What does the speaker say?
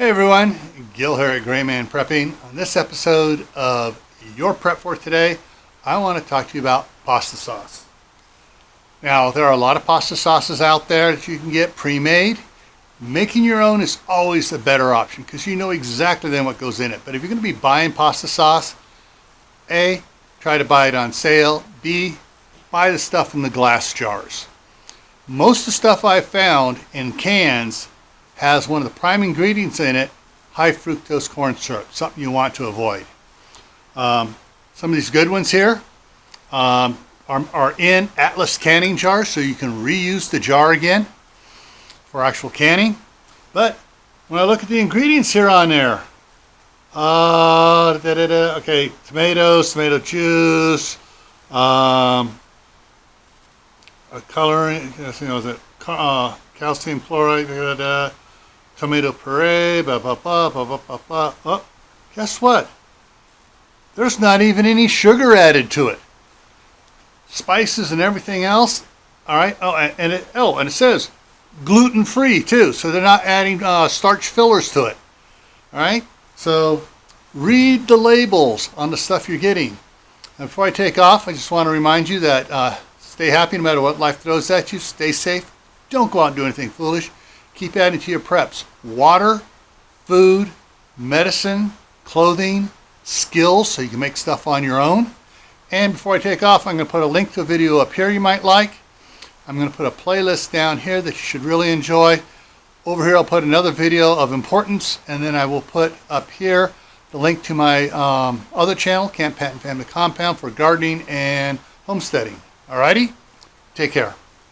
Hey everyone, Gil here at Grayman Prepping. On this episode of Your Prep for Today, I want to talk to you about pasta sauce. Now, there are a lot of pasta sauces out there that you can get pre-made. Making your own is always a better option because you know exactly then what goes in it. But if you're going to be buying pasta sauce, A, try to buy it on sale. B, buy the stuff in the glass jars. Most of the stuff I've found in cans has one of the prime ingredients in it, high fructose corn syrup, something you want to avoid. Some of these good ones here are in Atlas canning jars, so you can reuse the jar again for actual canning. But when I look at the ingredients here on there, okay, tomatoes, tomato juice, coloring, calcium chloride, tomato puree, Oh, guess what? There's not even any sugar added to it. Spices and everything else. All right. And it says gluten-free too, so they're not adding starch fillers to it. All right. So read the labels on the stuff you're getting. And before I take off, I just want to remind you that stay happy no matter what life throws at you. Stay safe. Don't go out and do anything foolish. Keep adding to your preps. Water, food, medicine, clothing, skills, so you can make stuff on your own. And before I take off, I'm going to put a link to a video up here you might like. I'm going to put a playlist down here that you should really enjoy. Over here I'll put another video of importance, and then I will put up here the link to my other channel, Camp Pat and Family Compound, for gardening and homesteading. Alrighty? Take care.